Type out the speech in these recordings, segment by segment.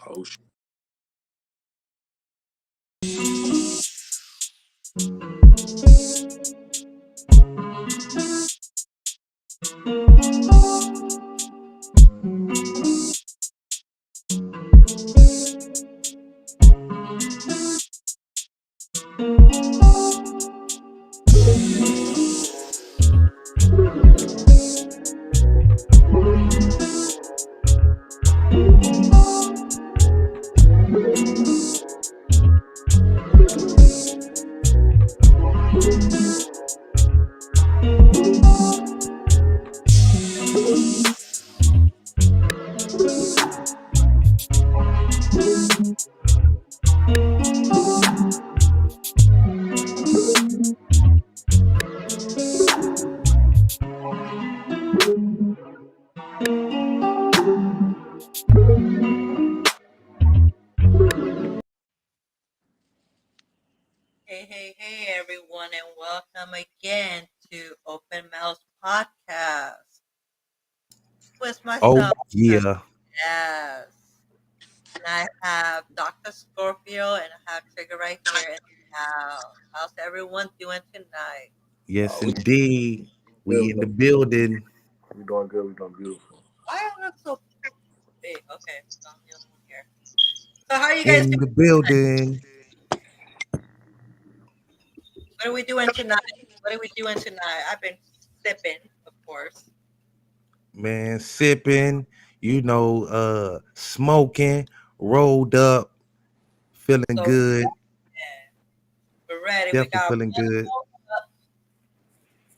Oh shit. Hey, everyone, and welcome again to Open Mouse Podcast with Oh myself, Chris. yeah, Yes. And I have Dr. Scorpio and I have Trigger right here in the house. How's everyone doing tonight? yes We indeed. We in the good. building. We doing good. We doing beautiful. Why do I look so big? Okay, so I'm the only one here. So, how are you guys In the doing tonight? building, What are we doing tonight? What are we doing tonight? I've been sipping, of course. man, sipping, smoking, rolled up, feeling So, good, yeah, we're ready. We definitely got feeling one good. more.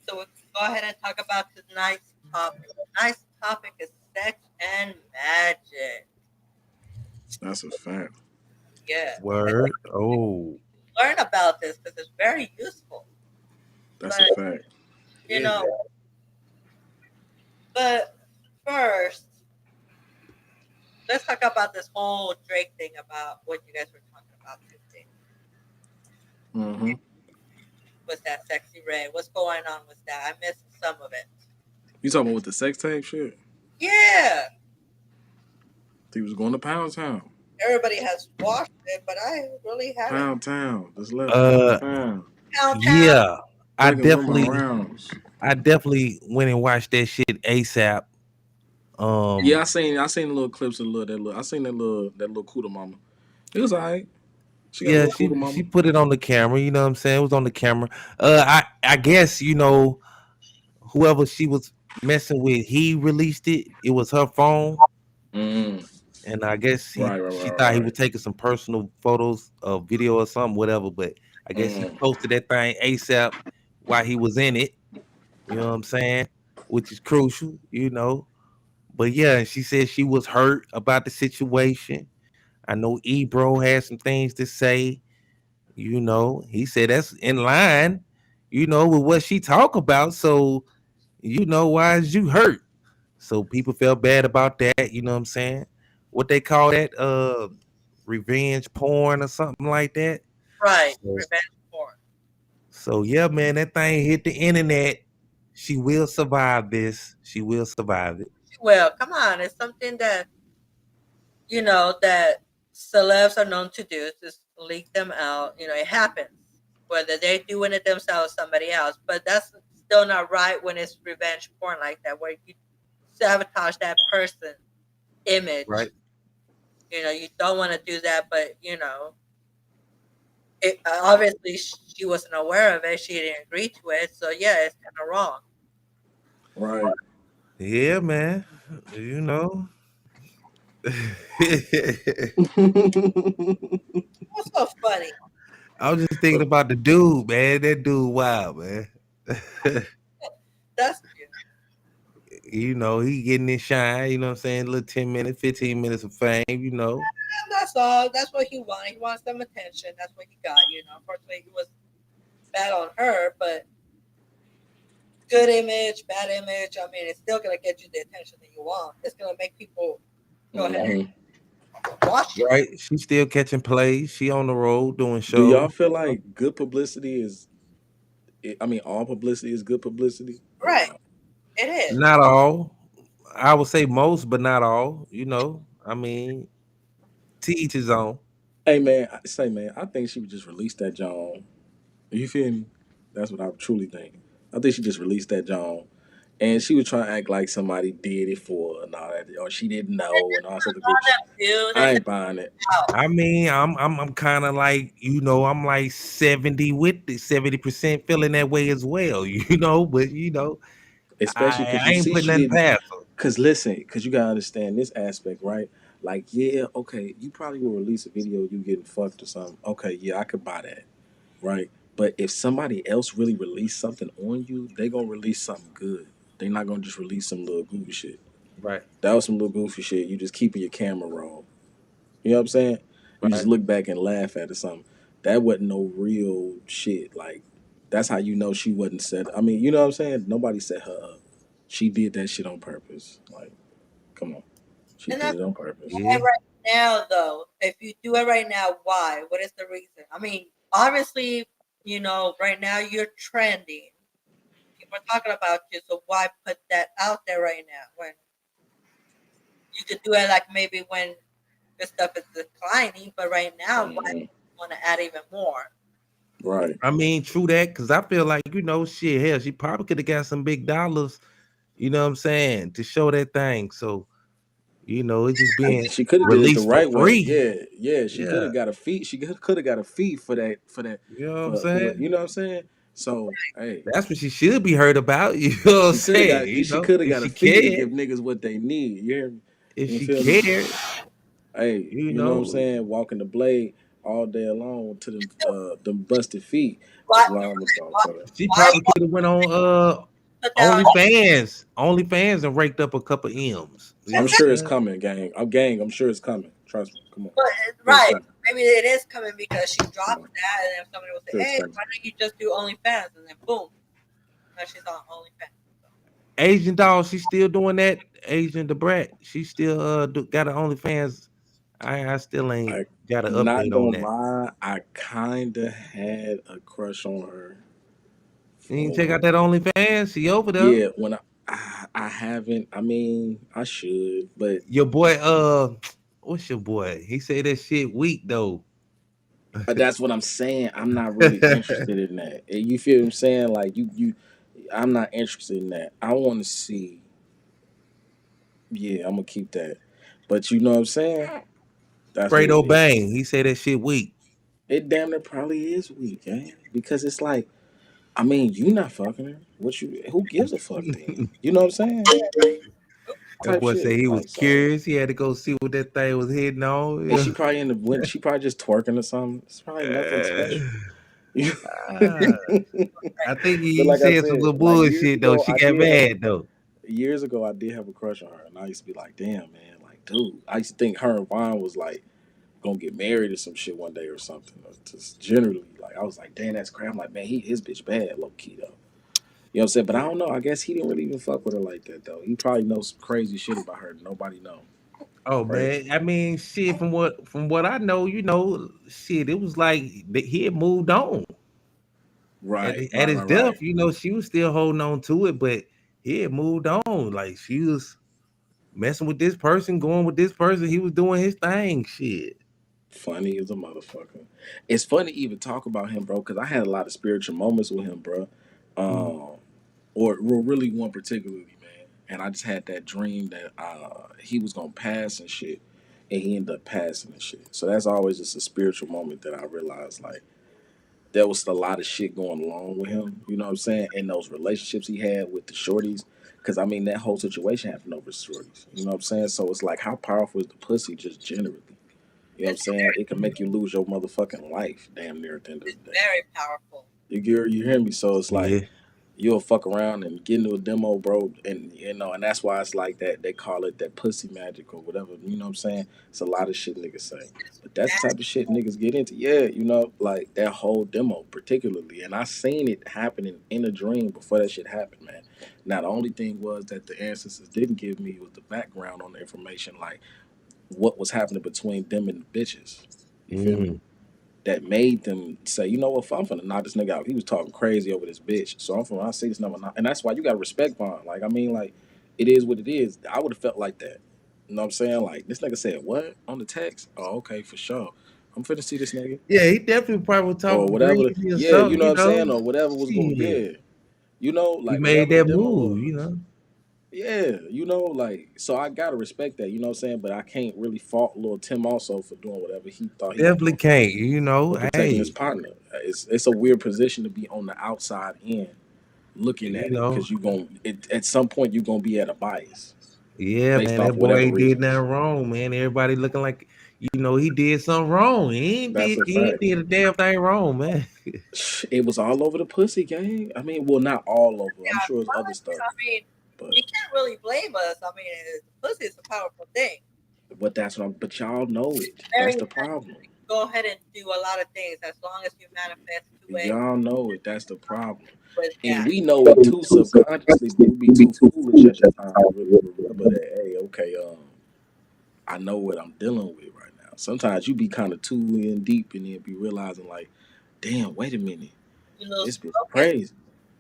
So we can go ahead and talk about tonight's topic. Tonight's topic is sex and magic. That's a fact. Yeah, I think Word. Oh, we learn about this because it's very useful. That's a But fact. you is know, it? but first, let's talk about this whole Drake thing about what you guys were talking about today. Mm-hmm. Was that sexy red? What's going on with that? I missed some of it. You talking about with the sex tape shit? Yeah, He was going to Pound Town. everybody has watched it, but I really haven't. Pound Town. Just left Pound Uh, Town. Downtown. yeah. I Taking women definitely, rounds. I definitely went and watched that shit ASAP. Yeah, Um, I seen the little clips of that little. I seen that little cooter mama. It was alright. She got a yeah, little she cooter she mama. put it on the camera. You know what I'm saying? It was on the camera. I guess whoever she was messing with, he released it. It was her phone, Mm. and I guess Right, right, she right, thought he right. was taking some personal photos, video or something, whatever. But I guess he Mm. posted that thing ASAP while he was in it. You know what I'm saying? Which is crucial. But yeah, she said she was hurt about the situation. I know Ebro had some things to say. He said that's in line, with what she talk about. So, why is you hurt? So people felt bad about that, you know what I'm saying? What they call that, revenge porn or something like that. Right, So, revenge porn. so yeah, man, that thing hit the internet. She will survive this. She will survive it. Well, come on, it's something that that celebs are known to do, just leak them out. It happens. Whether they're doing it themselves or somebody else. But that's still not right when it's revenge porn like that, where you sabotage that person's Right? image. You don't want to do that, but obviously she wasn't aware of it. She didn't agree to it. So yeah, it's kind of wrong. Right. Yeah, man. You know. What's so funny? I was just thinking about the dude, man. That dude wild, man. That's cute. He getting his shine, you know what I'm saying? A little 10 minutes, 15 minutes of fame. And that's all. That's what he wanted. He wants some attention. That's what he got. Unfortunately, he was bad on her, but good image, bad image. I mean, it's still gonna get you the attention that you want. It's gonna make people go ahead Hmm. and watch you. Right? She still catching plays. She on the road doing Do y'all shows. feel like good publicity is? I mean, all publicity is good publicity, or Right. not? It is. Not all. I would say most, but not all. I mean, to each his own. Hey man, I think she would just release that John. You feel me? That's what I truly think. I think she just released that John, and she was trying to act like somebody did it for her and all that, or she didn't know and all sorts of All goofy shit. them do, they I say, ain't buying it, "Wow." I mean, I'm kind of like, I'm like 70 with the 70% feeling that way as well, but especially I, because I you ain't see putting she nothing didn't. past her. Cause listen, cause you gotta understand this aspect, right? Like, yeah, okay, you probably will release a video of you getting fucked or something. Okay, yeah, I could buy that, right? But if somebody else really released something on you, they gonna release something good. They not gonna just release some little goofy shit. Right, That was some little goofy shit. You just keeping your camera roll. You know what I'm saying? You just right. look back and laugh at it or something. That wasn't no real shit. Like, that's how you know she wasn't set. I mean, you know what I'm saying? Nobody set her up. She did that shit on purpose. Like, come on. She And did that's it on purpose. why Yeah. right now, though, if you do it right now, why? What is the reason? I mean, obviously, right now you're trending. People are talking about you, so why put that out there right now when you could do it like maybe when this stuff is declining, but right now, why do Mhm. you want to add even more? Right. I mean, true that, because I feel like, shit, hell, she probably could have got some big dollars, you know what I'm saying, to show that thing. So, it's just being She could have did it the released for right way. free. Yeah, yeah. She could Yeah. have got a fee. She could have got a fee for that. You know what I'm For whoever. saying? You know what I'm saying? So hey, That's what she should be heard about. You know what I'm she could have saying? got. She could have If got a she fee to cared, give niggas what they need. You hear me? if You she feel me? cared, Hey, you you know what I'm know, saying? Walking the blade all day alone to them busted feet. Why, Alarm was gone. why, Cut it. she why probably could have went on put that on? OnlyFans and raked up a couple M's. You I'm know what sure I'm it's saying? coming, gang. I'm gang. I'm sure it's coming. Trust me. Come on. But, Sure it's right. coming. Maybe it is coming because she Come dropped on. that, and then somebody will say, Sure it's "Hey, coming. why don't you just do OnlyFans?" And then boom, now she's on OnlyFans. Asian doll, she's still doing that. Asian the brat, she still got her OnlyFans. I still ain't I got an not update on gonna that. lie. I kinda had a crush on her You ain't check for out that OnlyFans. She over there. yeah. When I haven't. I mean, I should, but Your boy, what's your boy? He said that shit weak though. that's what I'm saying. I'm not really interested in that. You feel what I'm saying? Like you. I'm not interested in that. I want to see. Yeah, I'm gonna keep that. But you know what I'm saying? That's what it Fredo is. Bang. He said that shit weak. It damn near probably is weak, eh? Because it's like, I mean, you not fucking her. What you? Who gives a fuck then? You know what I'm saying? That Type boy said shit. he was Like so. curious. He had to go see what that thing was hitting on. And she probably in the winter. She probably just twerking or something. It's probably nothing special. Ah, I think But he like I said some said, little like years bullshit though. ago, She got mad though. I did have a crush on her, and I used to be like, damn man, like dude. I used to think her and Vaughn was like gonna get married or some shit one day or something. Or just generally, like I was like, damn, that's crap. I'm like, man, his bitch bad, low key though. You know what I'm saying? But I don't know. I guess he didn't really even fuck with her like that though. He probably knows some crazy shit about her. Nobody know. Oh Crazy. man, I mean, shit. From what I know, shit. It was like he had moved on Right, at right, his right, right. death. She was still holding on to it, but he had moved on. Like she was messing with this person, going with this person. He was doing his thing. Shit. Funny as a motherfucker. It's funny to even talk about him, bro, because I had a lot of spiritual moments with him, bro. Mhm. Or really one particularly, man. And I just had that dream that he was gonna pass and shit, and he ended up passing and shit. So that's always just a spiritual moment that I realized like there was a lot of shit going along with him. You know what I'm saying? And those relationships he had with the shorties. Because I mean that whole situation happened over shorties. You know what I'm saying? So it's like how powerful is the pussy just generally? You know what I'm It's saying? It can make you lose your motherfucking life, damn near at the end of the day. very powerful. You hear me? So it's like Yeah. you'll fuck around and get into a demo, bro, and and that's why it's like that. They call it that pussy magic or whatever. You know what I'm saying? It's a lot of shit niggas say, but that's the type of shit niggas get into. Yeah, like that whole demo particularly, and I seen it happening in a dream before that shit happened, man. Now the only thing was that the ancestors didn't give me was the background on the information, like what was happening between them and the bitches. You feel me? Mm. That made them say, you know what, I'm finna knock this nigga out. He was talking crazy over this bitch. So I see this number, and that's why you gotta respect Vaughn. Like, I mean, like, it is what it is. I would have felt like that. You know what I'm saying? Like this nigga said what on the text? Oh, okay, for sure. I'm finna see this nigga Yeah, he definitely probably was or talking whatever. greasy or Yeah, you something, know what you I'm saying, know. or whatever was going. Shit. Yeah, you know, He like made whatever the that demo move, was. you know. Yeah, you know, like so I gotta respect that. You know what I'm saying? But I can't really fault little Tim also for doing whatever he thought he was Definitely doing can't, you know. for protecting his Hey, partner. It's a weird position to be on the outside in looking you at it know. because at some point you're gonna be at a bias Yeah, based man, off that boy whatever ain't did reasons. nothing wrong, man. Everybody looking like he did something wrong. That's a He ain't fact. did a damn thing wrong, man. It was all over the pussy gang. I mean, well, not all over. I'm Yeah, sure it's other honestly, stuff, I mean, but you can't really blame us. I mean, pussy is a powerful thing. that's what I'm. But y'all know it. Very That's the problem. go ahead and do a lot of things as long as you manifest to it Y'all know it. That's the problem. with And that. we know it too subconsciously, but we be too foolish at the time to really remember that. Hey, okay, I know what I'm dealing with right now. Sometimes you be kind of too in deep, and then be realizing like, damn, wait a minute, You know, this bitch focus. crazy.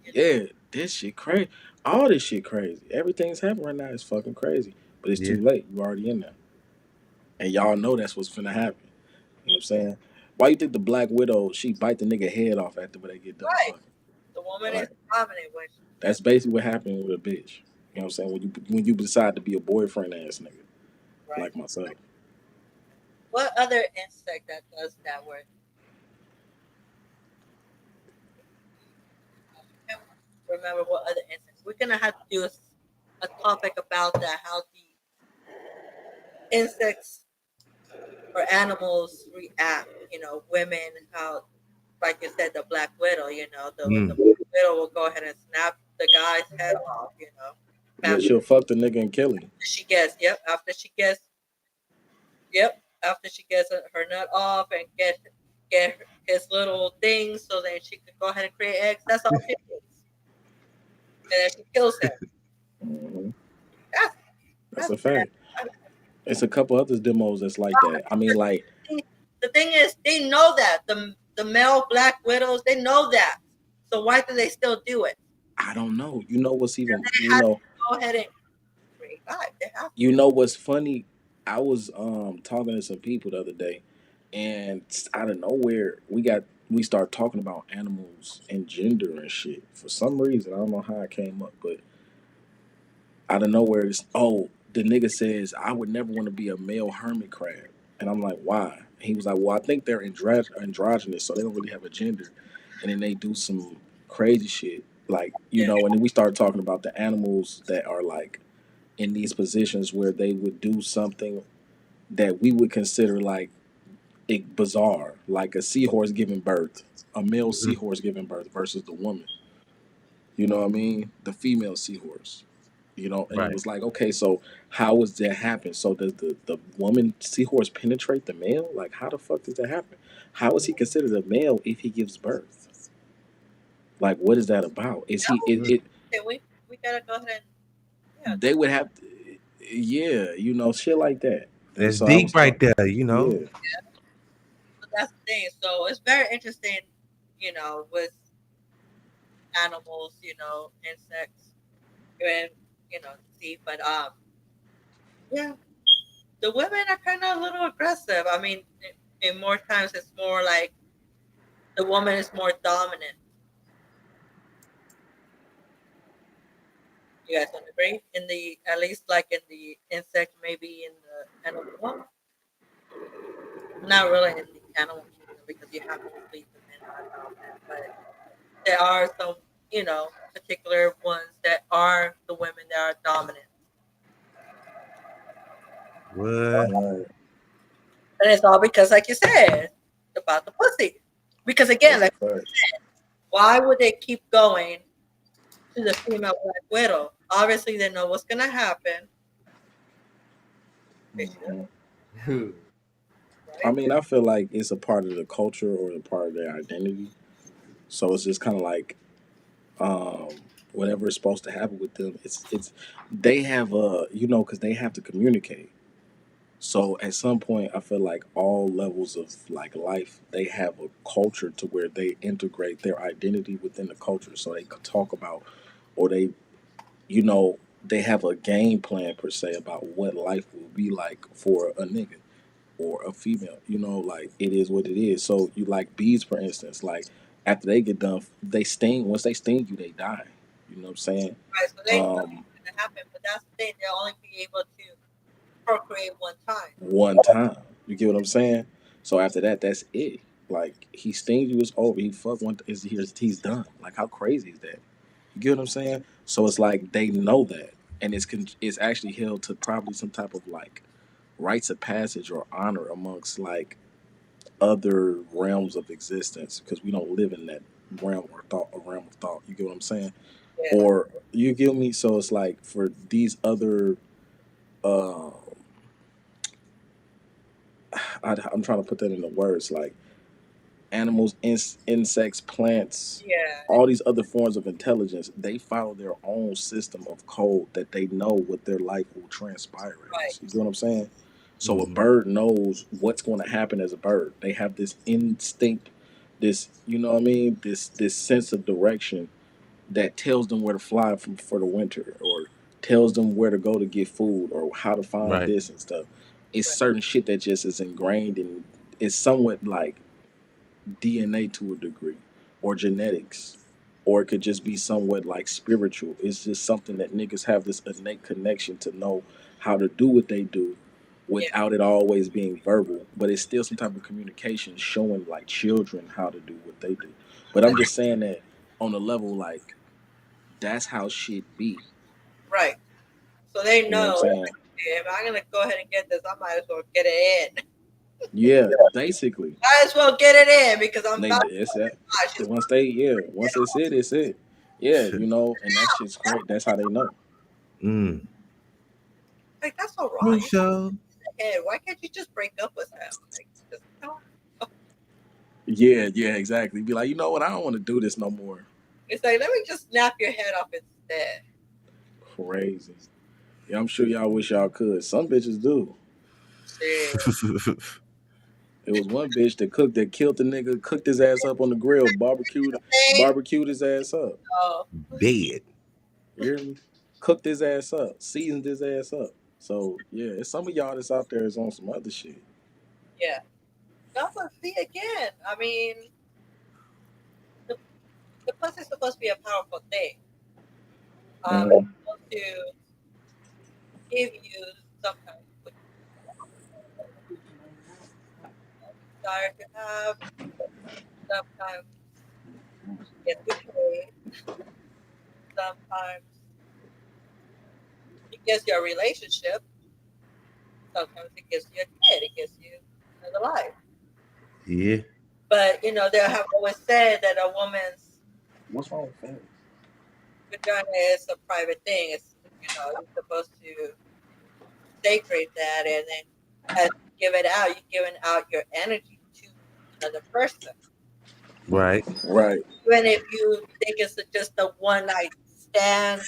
You know, Yeah, this shit crazy. All this shit crazy. Everything's happening right now is fucking crazy. But it's Yeah. too late. You already in there, and y'all know that's what's finna happen. You know what I'm saying? Why you think the Black Widow she bite the nigga head off after when they get done right? fucking? The woman is Right. dominant when That's basically what happened with a bitch. You know what I'm saying? When you decide to be a boyfriend ass nigga right. like myself. What other insect that does that work? I can't remember what other insects. We're gonna have to do a topic about that. How the insects or animals react. You know, women how, like you said, the black widow. You know, the Mm. black widow will go ahead and snap the guy's head off. You know, Yeah, after she'll fuck the nigga and kill him. she gets after she gets her nut off and get his little things, so then she can go ahead and create eggs. That's all she needs, and then she kills him. Hmm. That's That's that's a fact. It's a couple other demos that's like that. I mean, like the thing is, they know that the male black widows, they know that. So why do they still do it? I don't know. You know what's even They have to go ahead and create life. They have you to. know what's funny? I was talking to some people the other day, and out of nowhere we start talking about animals and gender and shit. For some reason, I don't know how it came up, but out of nowhere, the nigga says I would never want to be a male hermit crab, and I'm like, why? He was like, well, I think they're androgynous, so they don't really have a gender, and then they do some crazy shit, like Yeah. and then we started talking about the animals that are like in these positions where they would do something that we would consider like bizarre, like a seahorse giving birth, a male Mhm. seahorse giving birth versus the woman. You know what I mean? The female seahorse. And it Right. was like, okay, so how does that happen? So does the woman seahorse penetrate the male? Like, how the fuck does that happen? How is he considered a male if he gives birth? Like, what is that about? Is he Mm. Okay, we gotta go ahead and yeah. they would have to, yeah, shit like that. And That's so I was deep right talking, there, you know. yeah, So that's the thing. So it's very interesting, with animals, insects, and see. But yeah, the women are kind of a little aggressive. I mean, in more times, it's more like the woman is more dominant. You guys don't agree? In the at least like in the insect, maybe in the animal, well, not really in the animal kingdom because you have to believe the men are dominant, but there are some, particular ones that are the women that are dominant. What? right. And it's all because, like you said, about the pussy. Because again, That's a like, fact. why would they keep going to the female Black Widow? Obviously, they know what's gonna happen. They should, Hmm. I right? mean, I feel like it's a part of the culture or a part of their identity. So it's just kind of like um, whatever is supposed to happen with them. It's they have because they have to communicate. So at some point, I feel like all levels of like life, they have a culture to where they integrate their identity within the culture. So they could talk about, or they, you know, they have a game plan per se about what life will be like for a nigga or a female. You know, like it is what it is. So you like bees, for instance, like after they get done, they sting. Once they sting you, they die. You know what I'm saying? Right. So they know it's Um, gonna happen, but that's the thing. They'll only be able to procreate one time. one time. You get what I'm saying? So after that, that's it. Like he stings you, it's over. He fuck one, is he's done. Like how crazy is that? You get what I'm saying? So it's like they know that, and it's actually held to probably some type of like rites of passage or honor amongst like other realms of existence because we don't live in that realm or thought, a realm of thought. You get what I'm saying? Yeah. Or you get me? So it's like for these other, uh, I'm trying to put that into words like animals, insects, plants, Yeah. all these other forms of intelligence, they follow their own system of code that they know what their life will transpire Right. as. You get what I'm saying? So a Mhm. bird knows what's going to happen as a bird. They have this instinct, this you know what I mean, this sense of direction that tells them where to fly from for the winter, or tells them where to go to get food, or how to find Right. this and stuff. It's Right. certain shit that just is ingrained in. It's somewhat like DNA to a degree, or genetics, or it could just be somewhat like spiritual. It's just something that niggas have this innate connection to know how to do what they do Yeah. without it always being verbal, but it's still some type of communication showing like children how to do what they do. But I'm just saying that on a level like that's how shit be. Right. So they You know what I'm know saying? if I'm gonna go ahead and get this, I might as well get it in. Yeah, basically. Might as well get it in because I'm They about to it's that watch. It's once they once it's it, it's it. Yeah, you know, and that shit's great. That's how they know. Mm. like that's all wrong. You Crucial. hey, why can't you just break up with him? Like, just don't. Yeah, yeah, exactly. Be like, you know what? I don't want to do this no more. It's like let me just snap your head off instead. Crazy. Yeah, I'm sure y'all wish y'all could. Some bitches do. Shit. It was one bitch that killed the nigga, cooked his ass up on the grill, Same. barbecued his ass up. Oh, Dead. You hear me? Cooked his ass up, seasoned his ass up. So yeah, it's some of y'all that's out there is on some other shit. yeah. No, but see again. I mean, the, the pussy's supposed to be a powerful thing. It's Mhm. supposed to give you sometimes what you desire to have. Sometimes get betrayed. Sometimes it gives you a relationship. Sometimes it gives you a kid. It gives you another life. Yeah. But they have always said that a woman's What's wrong with that? vagina is a private thing. It's you're supposed to sacred that, and then as you give it out, you're giving out your energy to another person. Right. Right. Even if you think it's just a one night stand,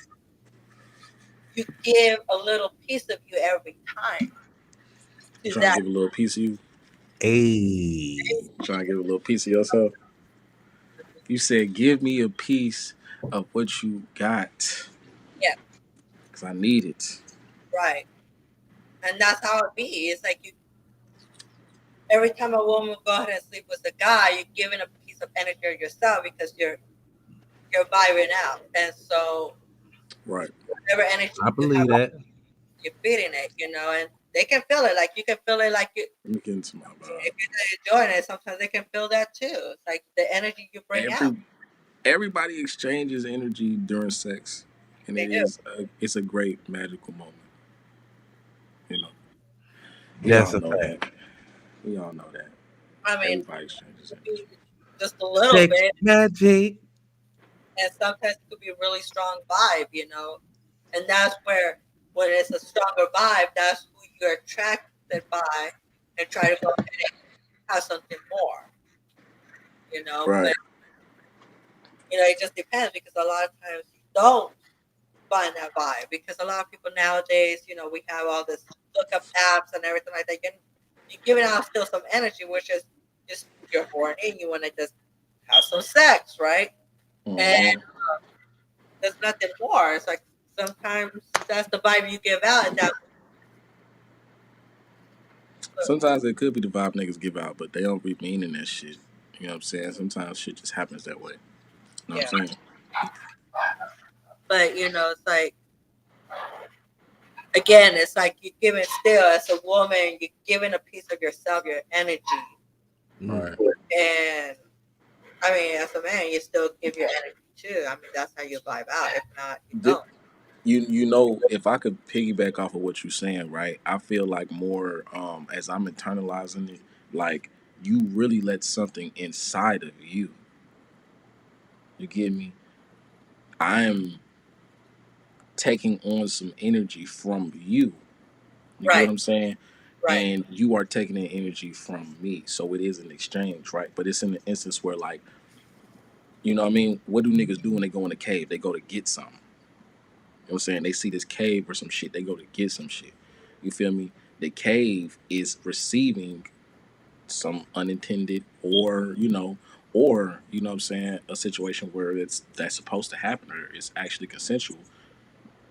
you give a little piece of you every time You to trying to that. give a little piece of you? Hey. Trying to give a little piece of yourself? You said, give me a piece of what you got. Yeah, Because I need it. right. And that's how it be. It's like you every time a woman go ahead and sleep with a guy, you're giving a piece of energy of yourself because you're vibing out. And so Right. whatever energy I you have, believe that. you're feeding it, and they can feel it. Like you can feel it like you Let me get into my vibe. if you're not enjoying it, sometimes they can feel that too. It's like the energy you bring out. Every Everybody exchanges energy during sex, and They do. it's a great magical moment. You know, we That's all a know fact. that. We all know that. I mean, Everybody exchanges energy. just a little Sex bit, magic. and sometimes it could be a really strong vibe. And that's where when it's a stronger vibe, that's who you're attracted by, and try to go ahead and have something more. Right. But it just depends because a lot of times you don't find that vibe because a lot of people nowadays, we have all this lookup apps and everything like that. You're giving out still some energy, which is just you're horny, you want to just have some sex, right? And Mhm. there's nothing more. It's like sometimes that's the vibe you give out, and that Sometimes it could be the vibe niggas give out, but they don't be meaning that shit. You know what I'm saying? Sometimes shit just happens that way. You know what yeah. I'm saying? But it's like again, it's like you're giving still as a woman, you're giving a piece of yourself, your energy, Right. and I mean, as a man, you still give your energy too. I mean, that's how you vibe out. If not, you Th- don't. you know, if I could piggyback off of what you're saying, right? I feel like more as I'm internalizing it, like you really let something inside of you. You get me? I'm taking on some energy from you. You get what Right, I'm saying? right, And you are taking in energy from me. So it is an exchange, right? But it's in the instance where like, you know what I mean? What do niggas do when they go in a cave? They go to get something. You know what I'm saying? They see this cave or some shit, they go to get some shit. You feel me? The cave is receiving some unintended or you know what I'm saying, a situation where that's supposed to happen or it's actually consensual.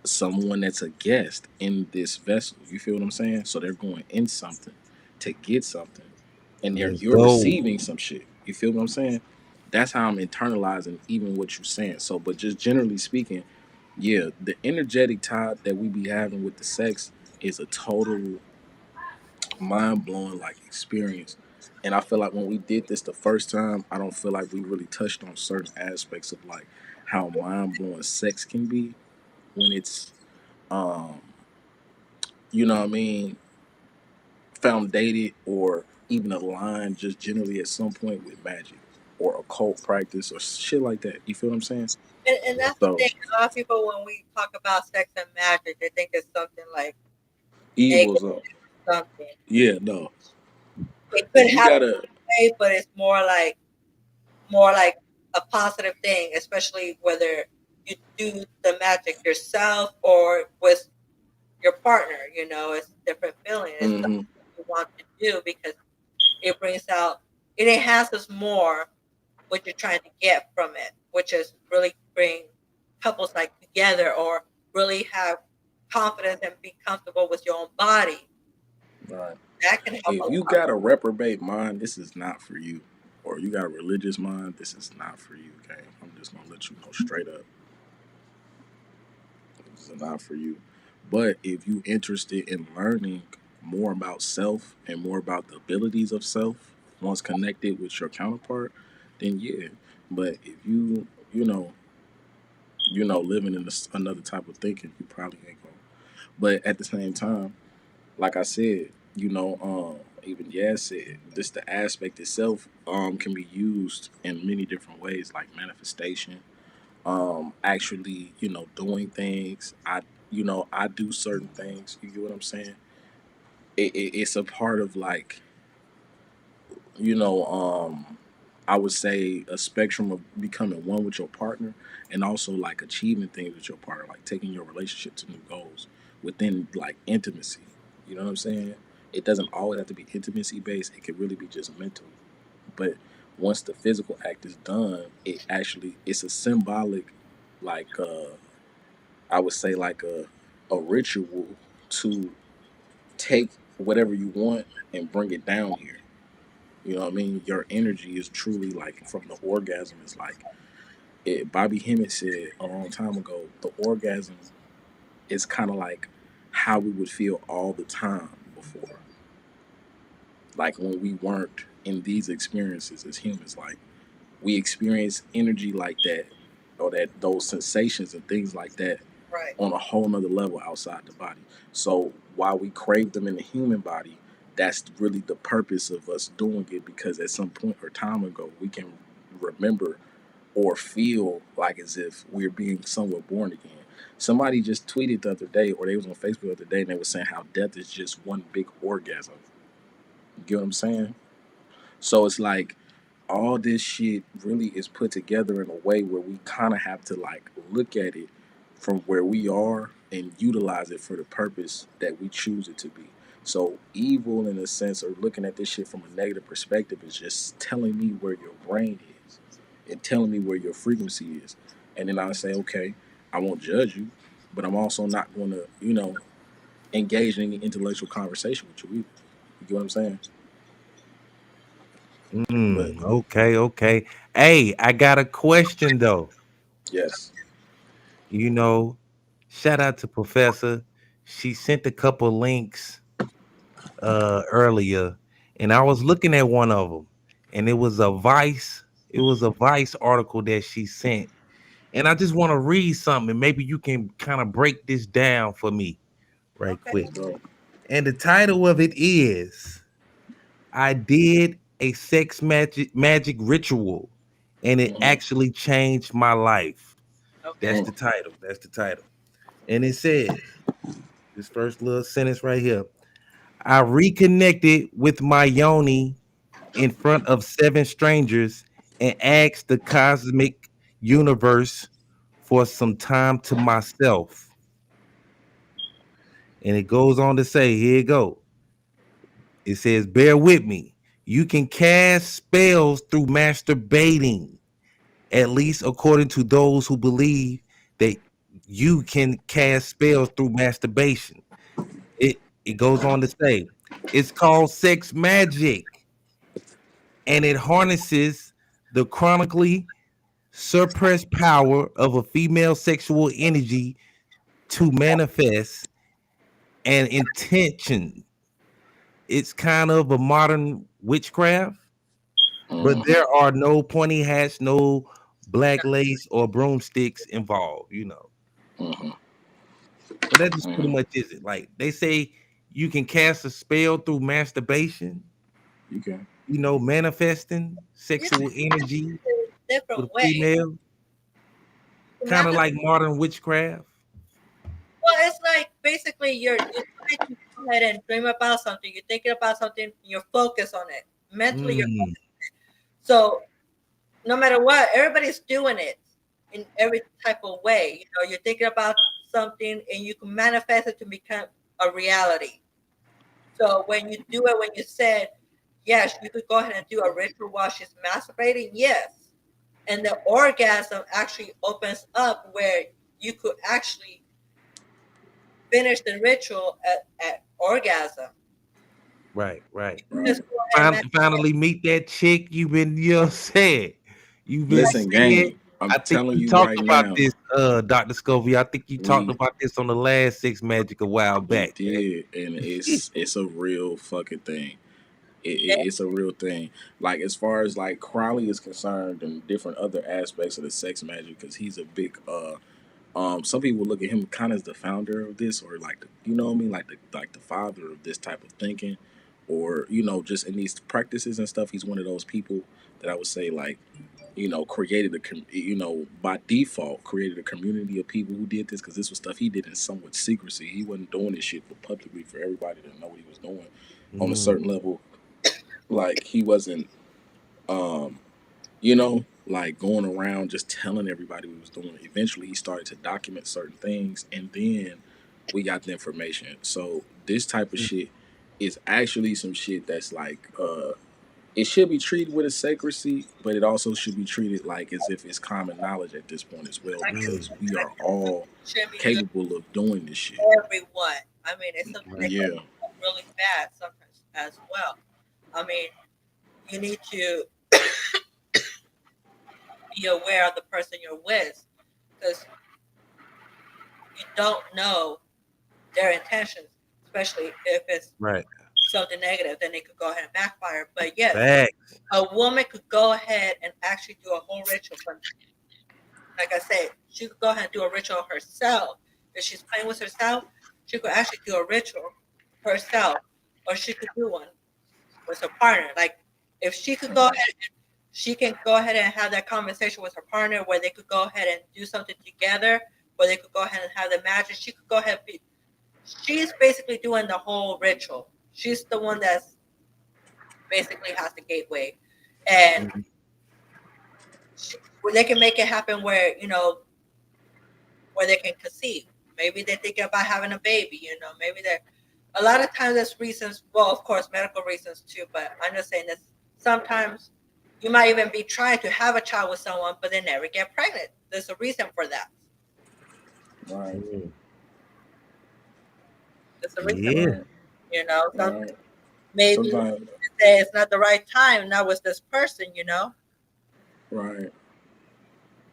Someone that's a guest in this vessel. You feel what I'm saying? So they're going in something to get something, and Let's you're go. receiving some shit. You feel what I'm saying? That's how I'm internalizing even what you're saying. So, but just generally speaking, yeah, the energetic tide that we be having with the sex is a total mind blowing like experience. And I feel like when we did this the first time, I don't feel like we really touched on certain aspects of like how mind blowing sex can be when it's um you know what I mean, found dated or even aligned just generally at some point with magic or occult practice or shit like that. You feel what I'm saying? and that's the So thing. A lot of people, when we talk about sex and magic, they think it's something like evil negative, is up. something. Yeah, no. It could You happen, gotta but it's more like a positive thing, especially whether you do the magic yourself or with your partner. It's a different feeling. It's something hmm you want to do because it brings out, it enhances more what you're trying to get from it, which is really bring couples like together or really have confidence and be comfortable with your own body. right. That can help a If you lot. got a reprobate mind, this is not for you. Or you got a religious mind, this is not for you, okay? I'm just gonna let you know straight up. This is not for you. But if you interested in learning more about self and more about the abilities of self, once connected with your counterpart, then yeah. But if living in another type of thinking, you probably ain't going. But at the same time, like I said, even Yaz said, this the aspect itself can be used in many different ways, like manifestation, actually, doing things. I do certain things. You get what I'm saying? It's a part of like, you know, I would say a spectrum of becoming one with your partner and also like achieving things with your partner, like taking your relationship to new goals within like intimacy. You know what I'm saying? It doesn't always have to be intimacy based, it could really be just mental. But once the physical act is done, it's a symbolic, like I would say like a ritual to take whatever you want and bring it down here. You know what I mean? Your energy is truly like from the orgasm. Is like Bobby Hemmett said a long time ago. The orgasm is kind of like how we would feel all the time before, like when we weren't in these experiences as humans. Like we experience energy like that, or that those sensations and things like that Right. on a whole nother level outside the body. So while we crave them in the human body, that's really the purpose of us doing it, because at some point or time ago we can remember or feel like as if we're being somewhat born again. Somebody just tweeted the other day, or they was on Facebook the other day, and they were saying how death is just one big orgasm. You get what I'm saying? So it's like all this shit really is put together in a way where we kind of have to like look at it from where we are and utilize it for the purpose that we choose it to be. So evil in a sense, or looking at this shit from a negative perspective, is just telling me where your brain is and telling me where your frequency is. And then I say, okay, I won't judge you, but I'm also not going to, engage in any intellectual conversation with you either. You get what I'm saying? But Okay. Hey, I got a question though. yes. You know, shout out to Professor. She sent a couple links earlier, and I was looking at one of them, and it was a Vice article that she sent. And I just want to read something, and maybe you can kind of break this down for me right Okay. quick. Let's go. And the title of it is I did a sex magic ritual and it Mm-hmm. actually changed my life. That's Okay. the title. That's the title. And it says this first little sentence right here. I reconnected with my yoni in front of 7 strangers and asked the cosmic universe for some time to myself. And it goes on to say, here you go. It says, bear with me. You can cast spells through masturbating, at least according to those who believe that you can cast spells through masturbation. It goes on to say, it's called sex magic, and it harnesses the chronically suppressed power of a female sexual energy to manifest an intention. It's kind of a modern witchcraft, but Mm-hmm. there are no pointy hats, no black lace or broomsticks involved, you know. Mm-hmm. But that just pretty Mm-hmm. much is it. Like they say you can cast a spell through masturbation, You can. manifesting Yeah, sexual energy different with a way. female, kind of like modern witchcraft. Well, it's like basically you're trying to go ahead and dream about something. You're thinking about something. You're focused on it mentally. You're Mm, so no matter what, everybody's doing it in every type of way. You're thinking about something and you can manifest it to become a reality. So when you do it, when you said yes, you could go ahead and do a ritual while she's masturbating. Yes, and the orgasm actually opens up where you could actually finish the ritual at orgasm. right. Just Right. go ahead and Finally meet that chick you've been, saying. You've been Listen, saying. gang, I'm I think telling you you talked right about now, this, Dr. Scovey. I think you talked we about this on the last Six Magic a while we back, man. did, and it's a real fucking thing. yeah, It's a real thing. Like as far as like Crowley is concerned, and different other aspects of the sex magic, because he's a big some people look at him kind of as the founder of this, or like you know what I mean, like the father of this type of thinking, or just in these practices and stuff. He's one of those people that I would say like created by default created a community of people who did this, because this was stuff he did in somewhat secrecy. He wasn't doing this shit for publicly for everybody to know what he was doing on a Mm, certain level. Like he wasn't um like going around just telling everybody what he was doing. Eventually, he started to document certain things, and then we got the information. So this type of shit is actually some shit that's like it should be treated with a secrecy, but it also should be treated like as if it's common knowledge at this point as well, like mm, because we are all should be used capable of doing this shit. for everyone. I mean, it's something that right. can Yeah. be really bad sometimes as well. I mean, you need to be aware of the person you're with because you don't know their intentions, especially if it's Right. something negative, then it could go ahead and backfire. But yes, Fact. a woman could go ahead and actually do a whole ritual. But like I said, she could go ahead and do a ritual herself. If she's playing with herself, she could actually do a ritual herself, or she could do one with her partner. Like if she could go ahead, she can go ahead and have that conversation with her partner where they could go ahead and do something together, where they could go ahead and have the magic. She could go ahead and be. She's basically doing the whole ritual. She's the one that's basically has the gateway, and Mhm. where they can make it happen where where they can conceive. Maybe they're thinking about having a baby. Maybe they're a lot of times there's reasons. Well, of course, medical reasons too. But I'm just saying that sometimes you might even be trying to have a child with someone, but they never get pregnant. There's a reason for that. Right. Mm. It's a reason. Yeah. Right. You know, Right. maybe Sometimes. say it's not the right time, not with this person, you know. Right.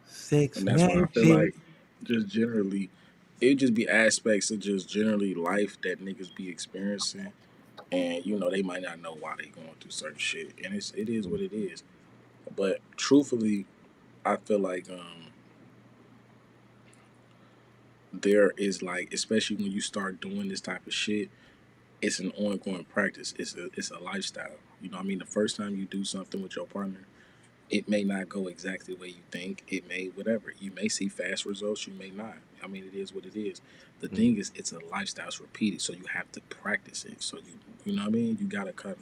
Sex And that's why I feel magic. like just generally, it just be aspects of just generally life that niggas be experiencing, and they might not know why they going through certain shit, and it is what it is. But truthfully, I feel like there is like, especially when you start doing this type of shit, it's an ongoing practice. It's a lifestyle. You know what I mean? The first time you do something with your partner, it may not go exactly the way you think. It may whatever. You may see fast results. You may not. I mean, it is what it is. The thing is, it's a lifestyle. It's repeated, so you have to practice it. So you know what I mean. You gotta cover.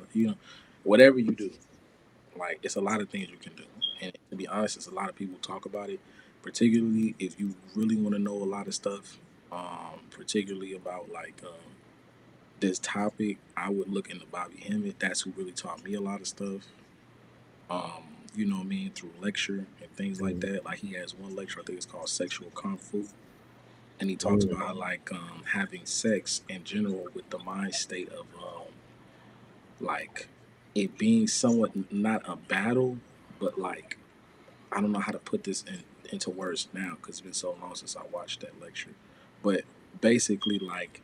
Whatever you do, like it's a lot of things you can do. And to be honest, it's a lot of people talk about it. Particularly if you really want to know a lot of stuff, particularly about like this topic, I would look into Bobby Hemmett. That's who really taught me a lot of stuff. You know what I mean, through lecture and things like Mm, that. Like he has one lecture, I think it's called Sexual Kung Fu, and he talks mm, about how like having sex in general with the mind state of like it being somewhat not a battle, but like I don't know how to put this into words now because it's been so long since I watched that lecture, but basically like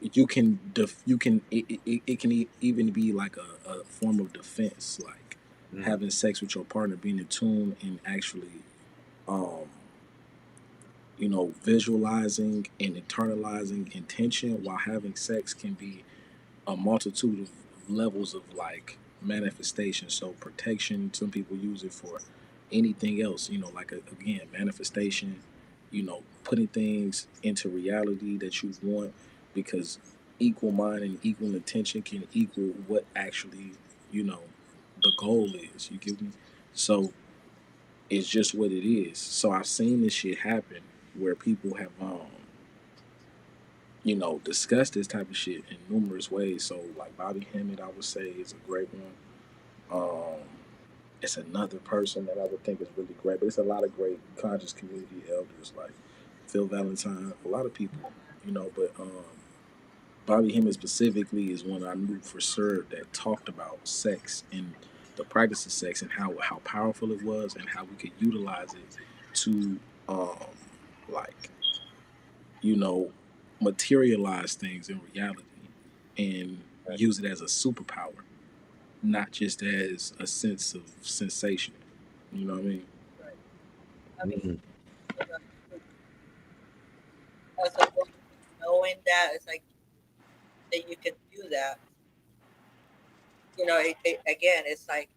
it can even be like a form of defense, like mm, having sex with your partner, being in tune and actually um visualizing and internalizing intention while having sex can be a multitude of levels of like manifestation. So protection, some people use it for anything else, like again, manifestation, putting things into reality that you want, because equal mind and equal intention can equal what actually, you know, the goal is. You get me? So it's just what it is. So I've seen this shit happen where people have discuss this type of shit in numerous ways. So like Bobby Hemmett, I would say is a great one. Um, it's another person that I would think is really great, but it's a lot of great conscious community elders like Phil Valentine, a lot of people, But Bobby Hemmett specifically is one I knew for sure that talked about sex and the practice of sex and how powerful it was and how we could utilize it to um, like you know, materialize things in reality and use it as a superpower, not just as a sense of sensation. You know what I mean? I mean, mm. you know, as a woman, knowing that it's like that you can do that. Again, it's like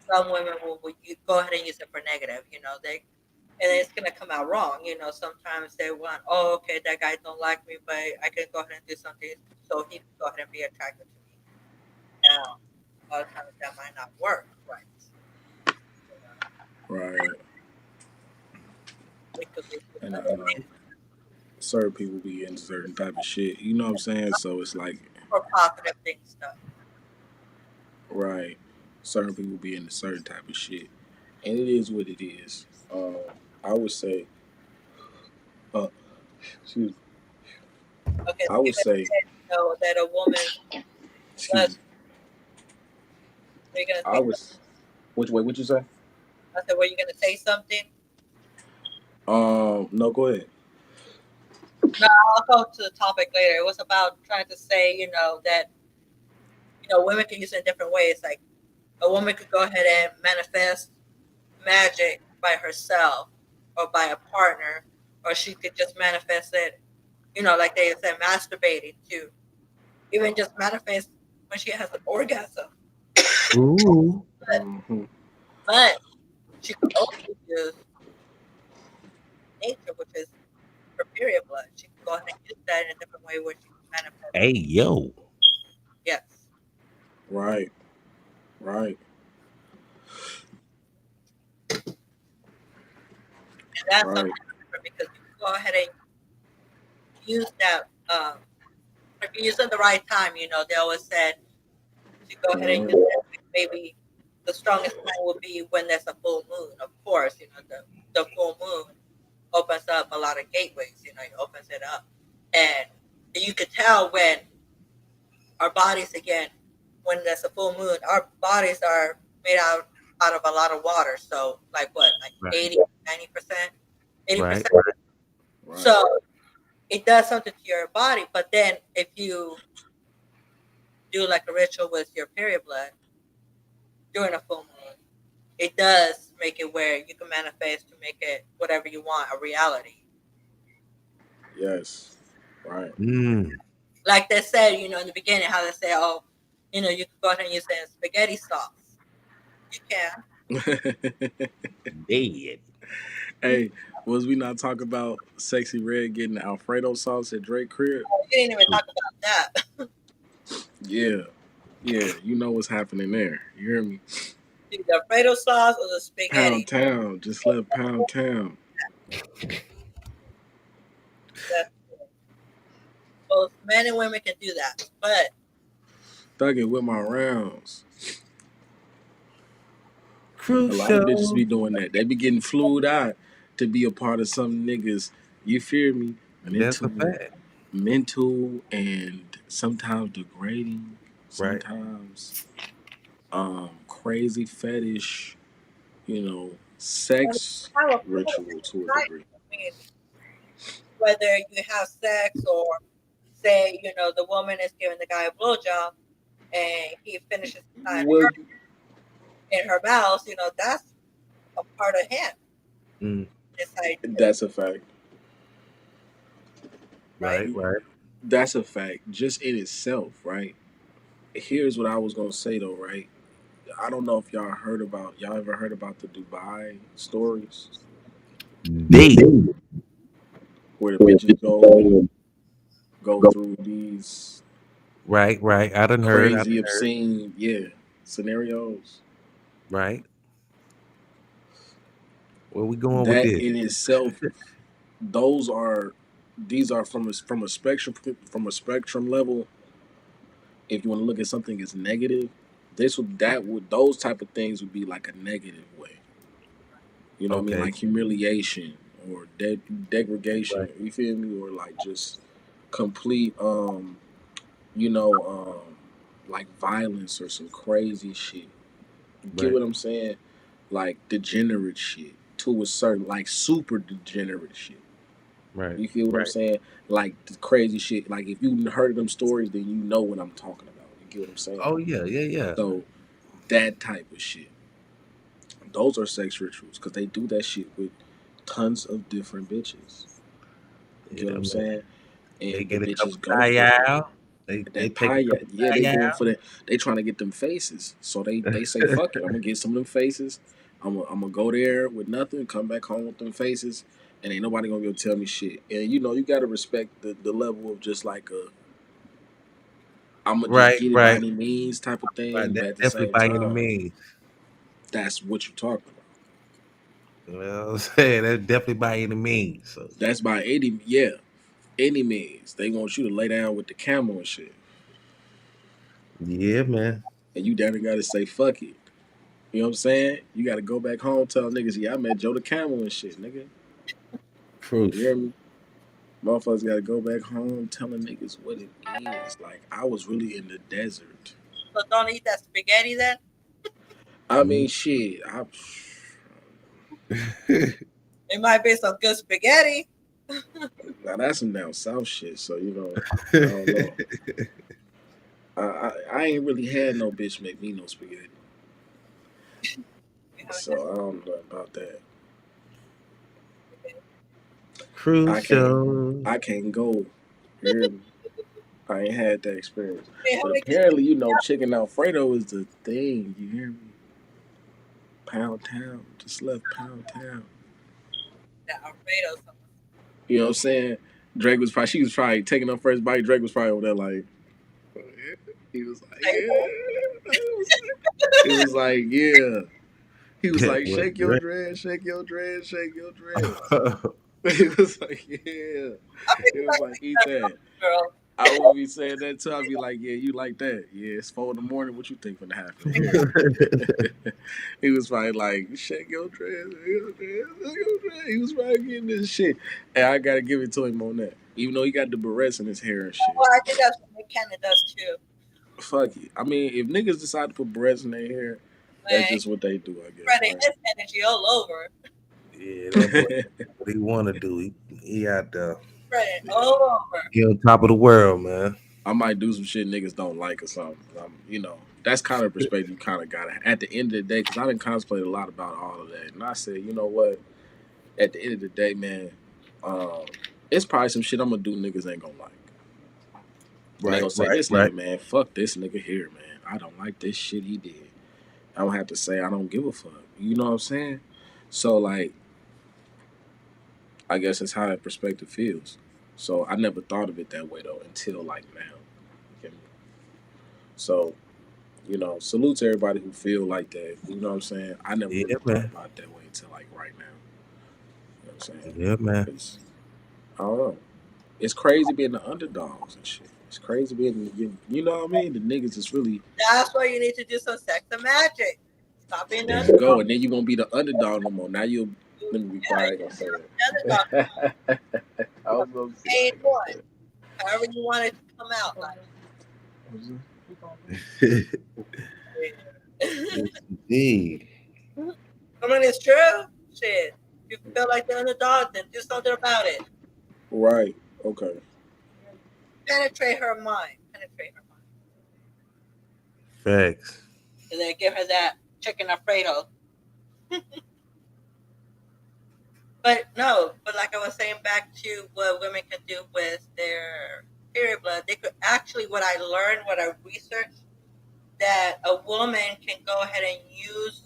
some women will you go ahead and use it for negative. And it's gonna come out wrong. Sometimes they want, oh, okay, that guy don't like me, but I can go ahead and do something so he can go ahead and be attracted to me. Now, a lot of times that might not work, right? You know, Right. it could be And other things certain people be into certain type of shit. You know what I'm saying? So it's like, for positive things stuff. right, certain people be into certain type of shit, and it is what it is. I would say, uh, excuse, Okay, so I you would guys say, said, that a woman excuse me, does. Are you gonna I say was, which way? What you say? I said, were you going to say something? No, go ahead. No, I'll go to the topic later. It was about trying to say, that, women can use it in different ways. Like a woman could go ahead and manifest magic by herself or by a partner, or she could just manifest it, like they said, masturbating too. Even just manifest when she has an orgasm. Ooh. Hmm. But she could also use nature, which is her period blood. She can go ahead and use that in a different way where she can manifest. Hey yo. Yes. Right, right, And that's right. something different because you can go ahead and use that. If you use it at the right time, they always said to go ahead and use Hmm. it. Maybe the strongest time would be when there's a full moon. Of course, the full moon opens up a lot of gateways. It opens it up, and you could tell when our bodies, again, when there's a full moon, our bodies are made out of a lot of water. So like what, like Right. 80, 90%, 80%. Right. Right. So it does something to your body. But then if you do like a ritual with your period blood during a full moon, it does make it where you can manifest to make it whatever you want a reality. Yes. Right. Like they said, in the beginning, how they say, oh, you can go ahead and use it in spaghetti sauce. You can. Dead. Hey, was we not talking about Sexy Red getting Alfredo sauce at Drake crib? You didn't even talk about that. Yeah. Yeah. You know what's happening there. You hear me? The Alfredo sauce or the spaghetti. Pound Town. Just left Pound Town. That's both men and women can do that, but Thugging with my rounds. A lot of Crucial. bitches be doing that. They be getting flued out to be a part of some niggas. You fear me? That's a fact. Mental and sometimes degrading, Right. sometimes crazy fetish, sex how a ritual to a degree. I mean, whether you have sex or say, the woman is giving the guy a blowjob and he finishes Well, in her mouth, that's a part of him. Mm. that's a fact. Right. That's a fact, just in itself, right? Here's what I was gonna say though, right? I don't know if y'all ever heard about the Dubai stories Dead. where the bitches go through these Right. I done heard. crazy, obscene, scenarios. Right. Where we going with That this? in itself, these are from a spectrum level. If you want to look at something as negative, those type of things would be like a negative way. You know what I mean? Okay. Like humiliation or degradation. Right. You feel me? Or like just complete you know, like violence or some crazy shit. You get Right. what I'm saying? Like degenerate shit to a certain, like super degenerate shit. Right. You feel what I'm saying? Like the crazy shit. Like if you heard them stories, then you know what I'm talking about. You get what I'm saying? Oh yeah. So that type of shit. Those are sex rituals because they do that shit with tons of different bitches. You get what I'm saying? They And get the a couple bitches go for it. out. They That take pie, a couple they going out. for that. They trying to get them faces, so they say fuck it. I'm gonna get some of them faces. I'm gonna go there with nothing, come back home with them faces, and ain't nobody gonna be able to tell me shit. And you gotta respect the level of just like I'm gonna just Right. get it by any means type of thing. But That's at the definitely same by any time, means. that's what you're talking about. You know what I'm saying? That's definitely by any means. So That's by any means. They want you to lay down with the camel and shit, yeah, man. and you down there gotta say fuck it. You know what I'm saying? You gotta go back home, tell niggas, yeah, I met Joe the Camel and shit, nigga. You hear Crucial. me? Motherfuckers gotta go back home telling niggas what it is. Like, I was really in the desert. So don't eat that spaghetti then. I mean, shit. It might be some good spaghetti. Now, that's some down south shit, so, I don't know. I ain't really had no bitch make me no spaghetti. So, I don't know about that. Crucial. I can't go. You hear me? I ain't had that experience. Hey, But apparently, chicken Alfredo is the thing. You hear me? Pound Town. Just left Pound Town. the Alfredo sauce. You know what I'm saying? She was probably taking her first bite. Drake was probably over there like, he was like, yeah. He was like, yeah. He was like, shake your dread, shake your dread, shake your dread. He was like, yeah. He was like, eat that. Girl. I would be saying that too. I'd be like, yeah, you like that. Yeah, it's 4 a.m. What you think gonna happen? He was probably like, shake your dread, shake your dread, shake your dread. He was probably getting this shit. And I gotta give it to him on that. Even though he got the barrettes in his hair and shit. Well, I think that's what Nick Cannon does too. Fuck it. I mean, if niggas decide to put barrettes in their hair, that's Man, just what they do, I guess. spreading Right? his energy all over. Yeah, that boy, what he want to do. He out there. Spreading all over. He on top of the world, man. I might do some shit niggas don't like or something. That's kind of perspective you kind of got at the end of the day, because I didn't contemplate a lot about all of that. And I said, you know what? At the end of the day, man, it's probably some shit I'm going to do niggas ain't going to like. And they going to say, this nigga, man, fuck this nigga here, man. I don't like this shit he did. I don't have to say I don't give a fuck. You know what I'm saying? So, like, I guess that's how that perspective feels. So I never thought of it that way, though, until, like, now. Okay? So, salute to everybody who feel like that. You know what I'm saying? I never really thought about it that way until, like, right now. You know what I'm saying? Yeah, man. 'Cause, I don't know. It's crazy being the underdogs and shit. It's crazy being, you know what I mean? The niggas is really. That's why you need to do some sex and magic. Stop being the There you underdog. go. And then you won't be the underdog no more. Now you'll. Let me be quiet. I ain't gonna say that. I was gonna say Ain't one. However you want it to come out. Like. Indeed. I mean, it's true. Shit. If you feel like the underdog, then do something about it. Right. Okay. Penetrate her mind. Penetrate her mind. Facts. And then give her that chicken Alfredo. But like I was saying, back to what women can do with their period blood, they could actually, what I learned, what I researched, that a woman can go ahead and use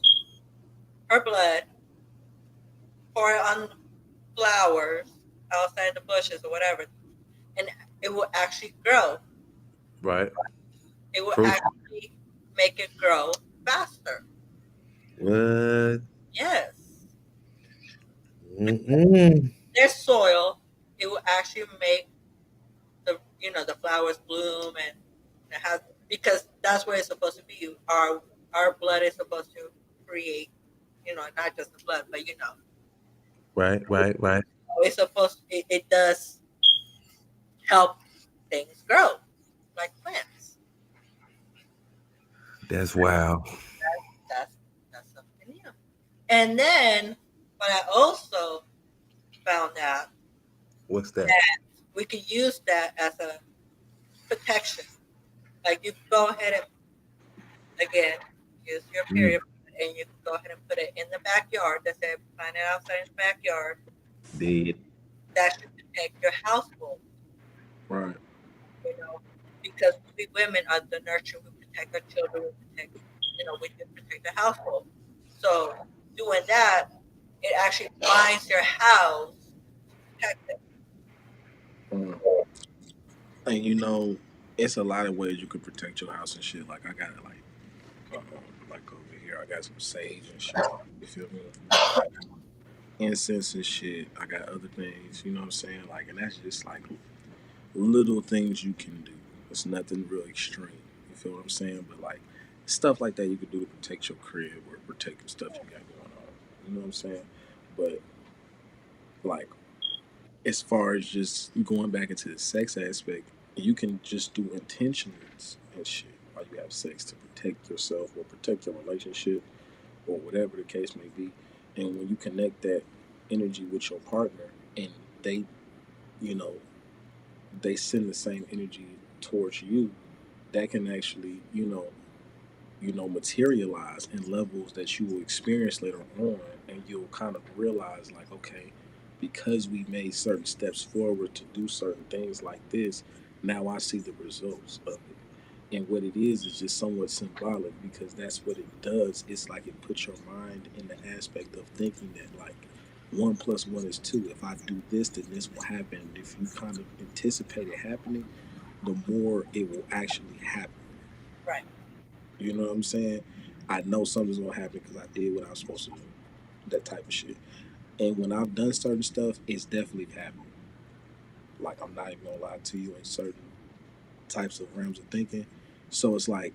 her blood, pour it on flowers outside the bushes or whatever, and it will actually grow. Right. It will actually make it grow faster. What? Yes. Their soil, it will actually make the flowers bloom, and it has, because that's where it's supposed to be. Our blood is supposed to create, not just the blood, but Right. It's supposed it does help things grow like plants. That's wild. That's something new. And then what I also found out, what's that? We could use that as a protection. Like, you go ahead and, again, use your period, and you go ahead and put it in the backyard. They say plant it outside in the backyard. That should protect your household. Right. Because we women are the nurture. We protect our children. We protect the household. So doing that, it actually binds your house to protect it. And it's a lot of ways you could protect your house and shit. Like, I got it, like over here, I got some sage and shit. You feel me? Incense and shit. I got other things. You know what I'm saying? Like, and that's just like little things you can do. It's nothing real extreme. You feel what I'm saying? But like stuff like that you can do to protect your crib or protect the stuff you got going on. You know what I'm saying? But like, as far as just going back into the sex aspect, you can just do intentions and shit while you have sex to protect yourself or protect your relationship or whatever the case may be. And when you connect that energy with your partner and they, they send the same energy towards you, that can actually, materialize in levels that you will experience later on, and you'll kind of realize, like, okay, because we made certain steps forward to do certain things like this, now I see the results of it. And what it is just somewhat symbolic, because that's what it does. It's like it puts your mind in the aspect of thinking that, like, 1 + 1 is 2. If I do this, then this will happen. If you kind of anticipate it happening, the more it will actually happen. Right. You know what I'm saying? I know something's gonna happen because I did what I was supposed to do. That type of shit. And when I've done certain stuff, it's definitely happened. Like, I'm not even gonna lie to you, in certain types of realms of thinking. So it's like,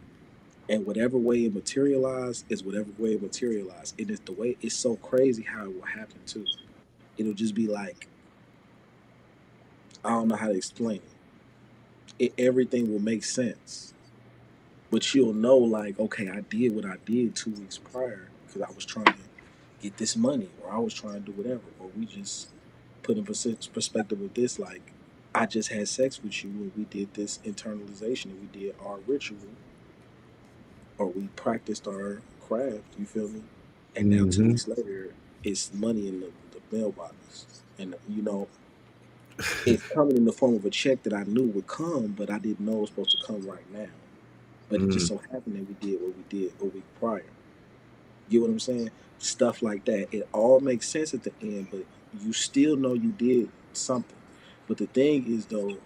and whatever way it materialized is whatever way it materialized. And it's the way, it's so crazy how it will happen too. It'll just be like, I don't know how to explain everything will make sense. But you'll know, like, okay, I did what I did 2 weeks prior because I was trying to get this money, or I was trying to do whatever, or we just put in perspective of this, like, I just had sex with you and we did this internalization and we did our ritual or we practiced our craft, you feel me? And now two Mm-hmm. weeks later, it's money in the mailbox. And, it's coming in the form of a check that I knew would come, but I didn't know it was supposed to come right now. But it just Mm. so happened that we did what we did a week prior. Get what I'm saying? Stuff like that. It all makes sense at the end, but you still know you did something. But the thing is, though,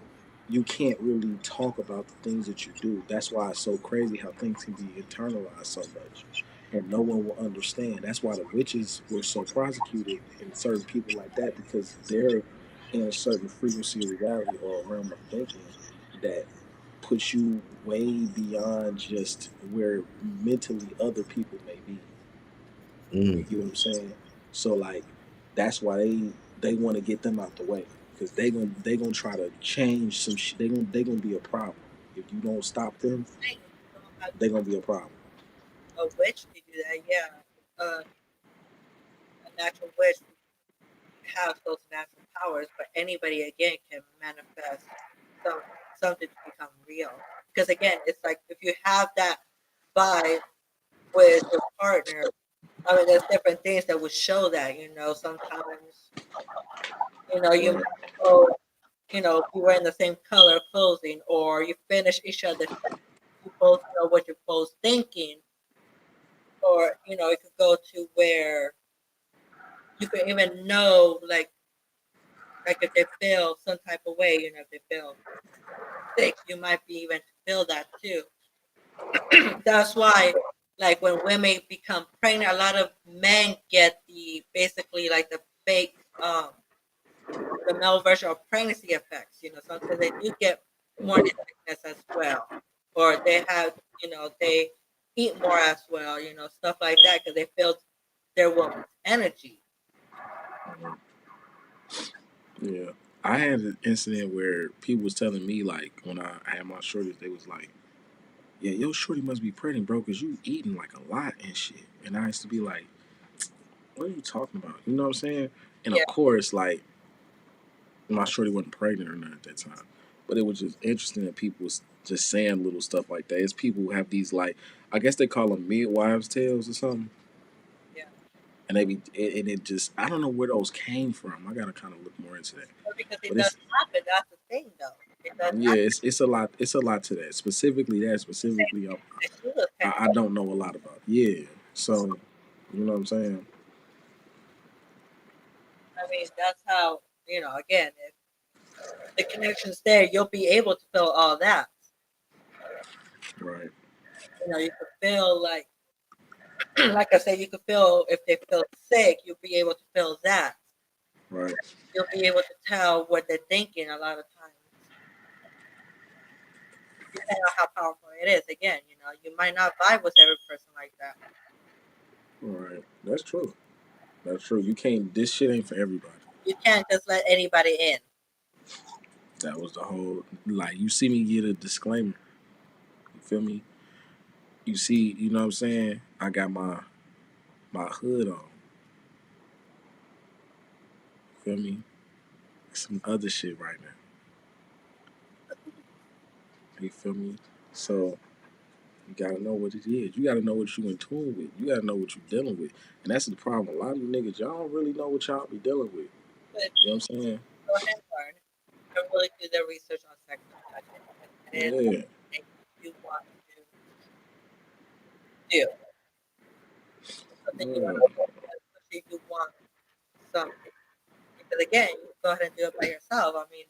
you can't really talk about the things that you do. That's why it's so crazy how things can be internalized so much. And no one will understand. That's why the witches were so prosecuted and certain people like that, because they're in a certain frequency of reality or a realm of thinking that puts you way beyond just where mentally other people may be. You Mm. get what I'm saying? So like that's why they want to get them out the way because they gonna try to change some shit. They gonna be a problem if you don't stop them. Saying you don't have They gonna be a problem. a witch to do that. Yeah, a natural witch has those natural powers, but anybody again can manifest some something to become real. Because again, it's like if you have that vibe with your partner, I mean, there's different things that would show that. Sometimes you Right. might both, be wearing the same color clothing, or you finish each other's sentences, you both know what you're both thinking, or it could go to where you can even know like if they feel some type of way, if they feel sick, you might be even feel that too. That's why, like when women become pregnant, a lot of men get the basically like the fake, the male version of pregnancy effects. Sometimes they do get morning sickness as well, or they have, they eat more as well. Stuff like that because they feel their woman's energy. Yeah. I had an incident where people was telling me like when I had my shorties, they was like, "Yeah, your shorty must be pregnant, bro, cause you eating like a lot and shit." And I used to be like, "What are you talking about?" You know what I'm saying? And Yeah, of course, like my shorty wasn't pregnant or not at that time. But it was just interesting that people was just saying little stuff like that. It's people who have these like I guess they call them midwives tales or something. yeah. And they be it just I don't know where those came from. I gotta kind of look more into that. But because it But does it's happen, that's the thing, though. It does yeah, happen. it's a lot to that. Specifically that The same specifically thing that she was kind I don't know a lot about. Yeah, so you know what I'm saying? I mean, that's how, again, if the connection's there, you'll be able to feel all that. Right, You could feel like I said, you could feel if they feel sick, you'll be able to feel that. right. You'll be able to tell what they're thinking a lot of times, depending on how powerful it is. Again, you might not vibe with every person like that. Right. That's true. That's true. You can't. This shit ain't for everybody. You can't just let anybody in. That was the whole like you see me get a disclaimer. You feel me? You see, you know what I'm saying? I got my hood on. Feel me? Some other shit right now. You feel me? So you gotta know what it is. You gotta know what you in tune with. You gotta know what you dealing with. And that's the problem. A lot of you niggas, y'all don't really know what y'all be dealing with. But You know what I'm saying? go ahead and learn and really do their research on sex education. It is Yeah. something you want to do. Something you want Yeah. to do, especially if you want something. Because again, you go ahead and do it by yourself. I mean,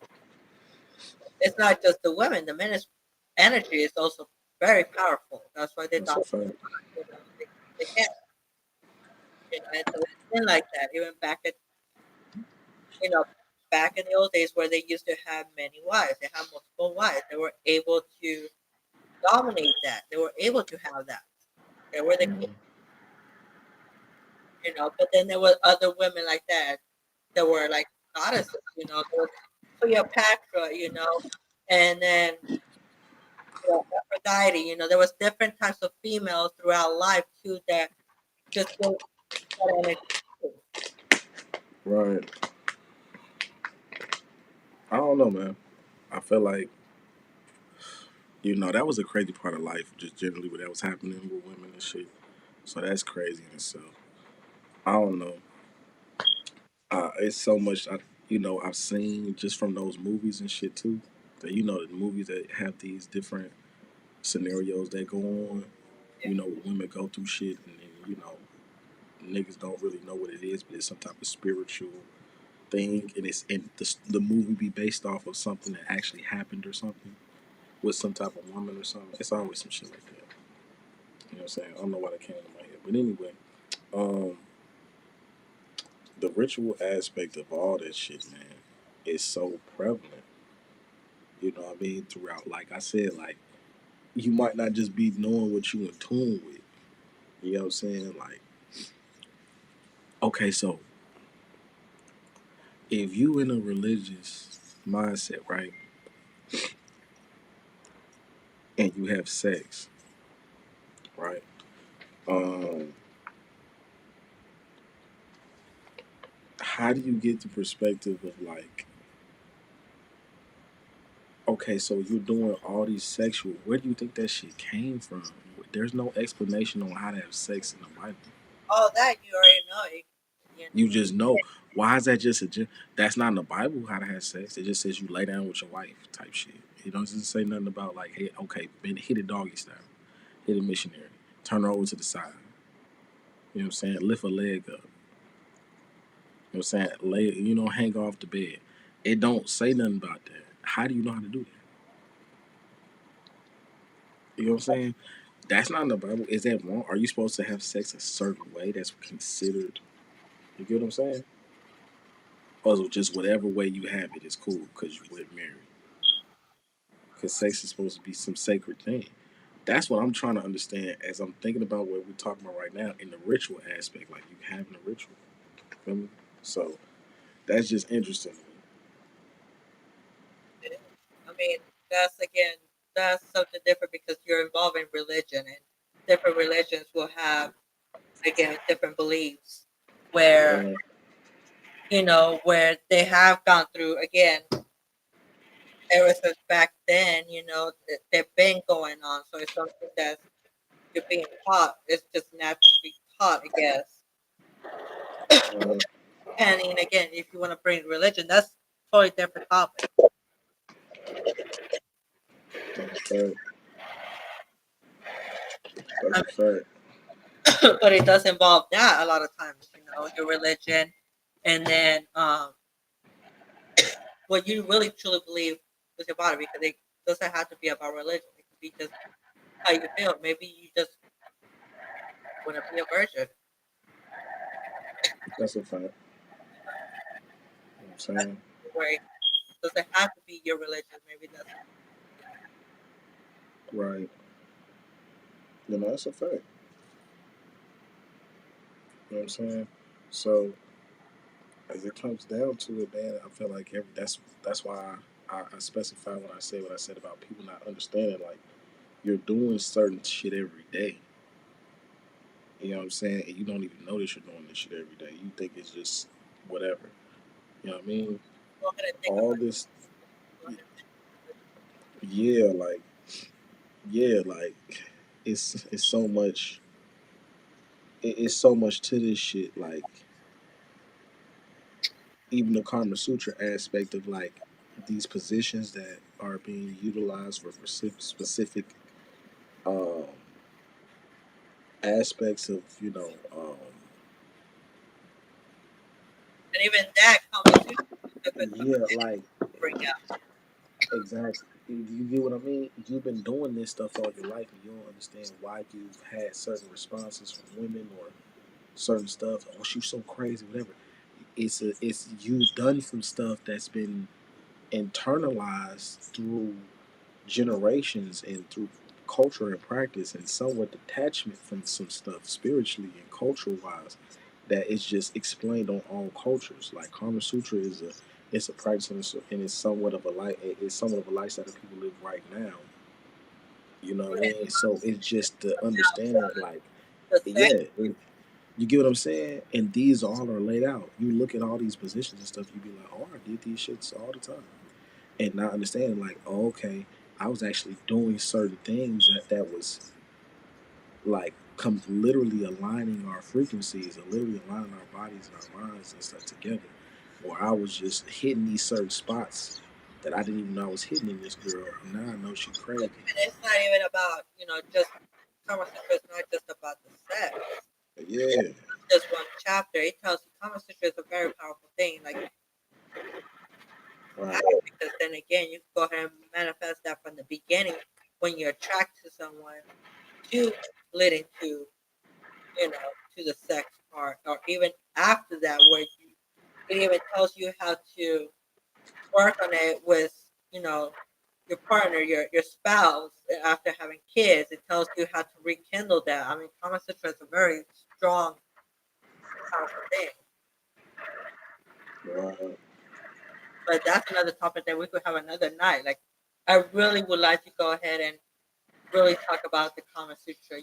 it's not just the women. The men's energy is also very powerful. That's why they That's a thought, fact. they can't. It's always been like that. Even you know, back in the old days where they used to have many wives, they had multiple wives. They were able to dominate that. They were able to have that. They were the king, Mhm. But then there were other women like that that were like goddesses, they were Cleopatra, and then Aphrodite. There was different types of females throughout life too that just gave that energy too. Right. I don't know, man. I feel like that was a crazy part of life, just generally what that was happening with women and shit. So that's crazy in itself. I don't know. It's so much I've seen just from those movies and shit too. That the movies that have these different scenarios that go on. Women go through shit and then niggas don't really know what it is, but it's some type of spiritual thing, and the movie be based off of something that actually happened or something with some type of woman or something. It's always some shit like that. You know what I'm saying? I don't know why that came to my head, but anyway, um, the ritual aspect of all that shit, man, is so prevalent. You know what I mean? Throughout, like I said, like you might not just be knowing what you in tune with. You know what I'm saying? Like, okay, so if you in a religious mindset, right, and you have sex, right, um, how do you get the perspective of like, okay, so you're doing all these sexual, where do you think that shit came from? There's no explanation on how to have sex in the Bible. All that you already know. You just know. Why is that just that's not in the Bible how to have sex? It just says you lay down with your wife type shit. It doesn't say nothing about like, hey, okay, man, hit a doggy style, hit a missionary, turn her over to the side. You know what I'm saying? Lift a leg up. You know what I'm saying? Hang off the bed. It don't say nothing about that. How do you know how to do that? You know what I'm saying? That's not in the Bible. Is that wrong? Are you supposed to have sex a certain way that's considered? You get what I'm saying? Or is it just whatever way you have it is cool because you were married? Because sex is supposed to be some sacred thing. That's what I'm trying to understand as I'm thinking about what we're talking about right now in the ritual aspect, like you having a ritual. Feel me? So that's just interesting. I mean, that's something different because you're involved in religion, and different religions will have again different beliefs where Uh, where they have gone through again ever since back then. They've been going on, so it's something that you're being taught. It's just naturally taught, I guess. uh, Depending again, if you want to bring religion, that's totally different topic. that's a fact. That's a fact. But it does involve that a lot of times, your religion, and then what you really truly believe with your body, because it doesn't have to be about religion. It could be just how you feel. Maybe you just want to be a virgin. That's a fact. You know what I'm That's saying? where it doesn't have to be your religion. Maybe that's Right. That's a fact. You know what I'm saying? So as it comes down to it, man, I feel like that's why I specify when I say what I said about people not understanding. Like you're doing certain shit every day. You know what I'm saying? And you don't even notice you're doing this shit every day. You think it's just whatever. You know what I mean? go ahead and think All about this, it. yeah, like it's so much. It's so much to this shit. Like even the Karma Sutra aspect of like these positions that are being utilized for specific um, aspects of And even that comes to different yeah, like bring out. exactly. You get what I mean? You've been doing this stuff all your life, and you don't understand why you've had certain responses from women or certain stuff. Oh, she's so crazy, whatever. It's you've done some stuff that's been internalized through generations and through culture and practice, and somewhat detachment from some stuff spiritually and culture wise that is just explained on all cultures. Like Karma Sutra it's a practice and it's somewhat of a life. It's somewhat of a lifestyle that people live right now. You know what I mean? So it's just the understanding, like, The sex, yeah, you get what I'm saying? And these all are laid out. You look at all these positions and stuff, you be like, oh, I did these shits all the time. And not understanding, like, oh, okay, I was actually doing certain things that was like come literally aligning our frequencies and literally aligning our bodies and our minds and stuff together. Or I was just hitting these certain spots that I didn't even know I was hitting in this girl. And now I know she crazy. and it's not even about just Kama Sutra is not just about the sex. Yeah. Just one chapter. It tells you Kama Sutra is a very powerful thing. Like Right. because then again, you can go ahead and manifest that from the beginning when you're attracted to someone to lead into to the sex part, or even after that, where it even tells you how to work on it with your partner, your spouse after having kids. It tells you how to rekindle that. I mean, Kama Sutra is a very strong, powerful thing. Right. But that's another topic that we could have another night. Like, I really would like to go ahead and really talk about the Kama Sutra.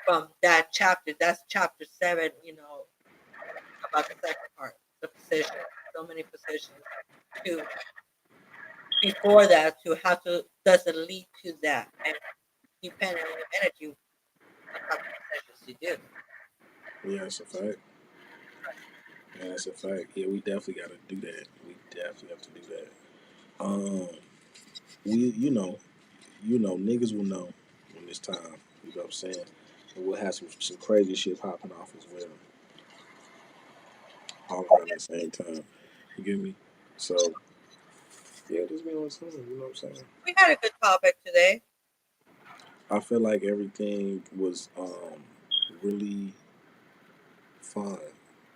From that chapter. That's chapter 7. About the second part, the position. So many positions. To before that, to how to does it lead to that, and depending on your energy, what type of positions you do. Yeah, that's a fact. Yeah, that's a fact. Yeah, we definitely got to do that. We definitely have to do that. Um, we, niggas will know when it's time. You know what I'm saying? And we'll have some crazy shit popping off as well, all around the same time. You get me? So yeah, just be on time. You know what I'm saying? We had a good topic today. I feel like everything was really fun,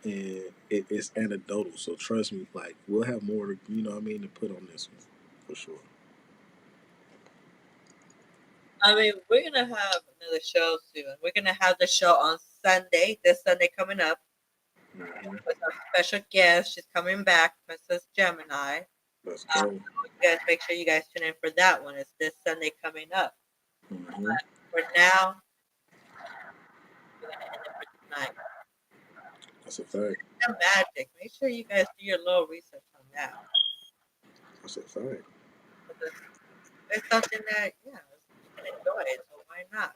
and it's anecdotal. So trust me, like we'll have more. You know what I mean? To put on this one for sure. I mean, we're gonna have another show soon. We're gonna have the show on Sunday. This Sunday coming up Hmm. with our special guest. She's coming back, Mrs. Gemini. Let's go. You guys make sure you guys tune in for that one. It's this Sunday coming up. Hmm. For now, we're gonna end it for tonight. That's a fact. The magic. Make sure you guys do your little research on that. That's a fact. It's something that you can enjoy it. So why not?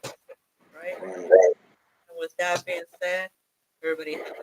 Right? Right. And with that being said, everybody have a